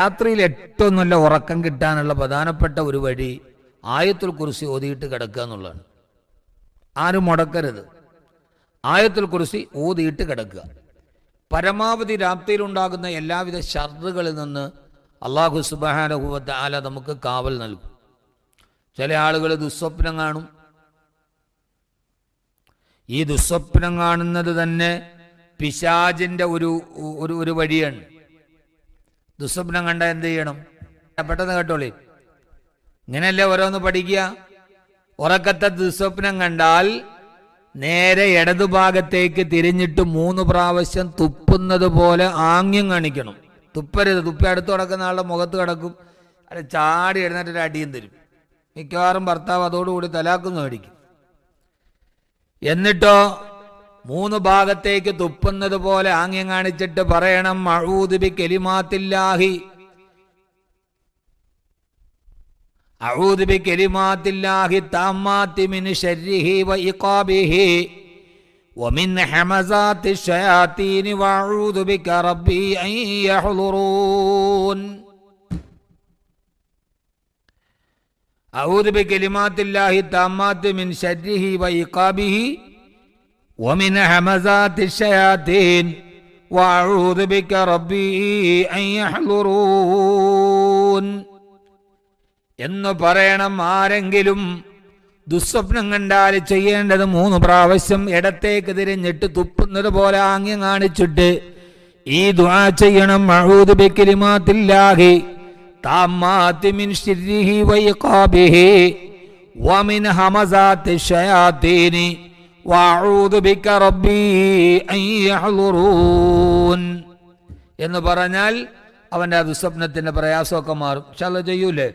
രാത്രിയിൽ ഏറ്റവും നല്ല ഉറക്കം കിട്ടാനുള്ള പ്രധാനപ്പെട്ട ഒരു വഴി ആയത്തുൽ കുർസി ഓതിയിട്ട് കിടക്കുക എന്നുള്ളതാണ്. ആരും മുടക്കരുത്. ആയത്തുൽ കുർസി ഓതിയിട്ട് കിടക്കുക. പരമാവധി രാത്രിയിലുണ്ടാകുന്ന എല്ലാവിധ ശർറുകളിൽ നിന്ന് അല്ലാഹു സുബ്ഹാനഹു വ തആല നമുക്ക് കാവൽ നൽകും. ചില ആളുകൾ ദുസ്വപ്നം കാണും. ഈ ദുസ്വപ്നം കാണുന്നത് തന്നെ പിശാചിൻ്റെ ഒരു വഴിയാണ്. ദുസ്വപ്നം കണ്ടാൽ എന്ത് ചെയ്യണം? പെട്ടെന്ന് കേട്ടോളി. ഇങ്ങനെയല്ലേ ഓരോന്ന് പഠിക്കുക. ഉറക്കത്തെ ദുസ്വപ്നം കണ്ടാൽ നേരെ ഇടതുഭാഗത്തേക്ക് തിരിഞ്ഞിട്ട് 3 പ്രാവശ്യം തുപ്പുന്നത് പോലെ ആംഗ്യം കാണിക്കണം. തുപ്പരുത്. തുപ്പി അടുത്ത് കിടക്കുന്ന ആളുടെ മുഖത്ത് കിടക്കും. അല്ല, ചാടി എഴുന്നേറ്റൊരു അടിയും തരും. മിക്കവാറും ഭർത്താവ് അതോടുകൂടി തലാക്ക് മേടിക്കും. എന്നിട്ടോ 3 ഭാഗത്തേക്ക് തുപ്പുന്നത് പോലെ ആംഗ്യം കാണിച്ചിട്ട് പറയണം, അഊദു ബികലിമാത്തില്ലാഹി അഊദു ബികലിമാത്തില്ലാഹി തമ്മാത്തി മിൻ ശർരിഹി വ ഇഖാബിഹി വമിൻ ഹമസാത്തി ശയാത്തീനി വഅഊദു ബിക റബ്ബി അൻ യഹ്ളുറൂൻ. അഊദു ബികലിമാത്തില്ലാഹി തമ്മാത്തി മിൻ ശർരിഹി വ ഇഖാബിഹി ومن همزات الشياطين وأعوذ بك ربي أن يحضرون എന്ന് പറയണം. ആരെങ്കിലും ദുസ്വപ്നം കണ്ടാൽ ചെയ്യേണ്ടത് 3 പ്രാവശ്യം ഇടത്തേക്ക് തിരിഞ്ഞിട്ട് തുപ്പുന്നത് പോലെ ആംഗ്യം കാണിച്ചിട്ട് ഈ ദുആ ചെയ്യണം. അഊദു ബികലിമാത്തില്ലാഹി തമ്മാത്തി മിൻ ശർരിഹി വ ഇഖാബിഹി വമിൻ ഹമസാത്തി ശയാത്തീനി വഅഊദു ബിക റബ്ബി അൻ യഹ്ളുറൂൻ എന്ന് പറഞ്ഞാൽ അവൻ്റെ ആ ദുസ്വപ്നത്തിൻ്റെ പ്രയാസമൊക്കെ മാറും. ഇൻഷാ അല്ലാഹ് ചെയ്യൂലേ?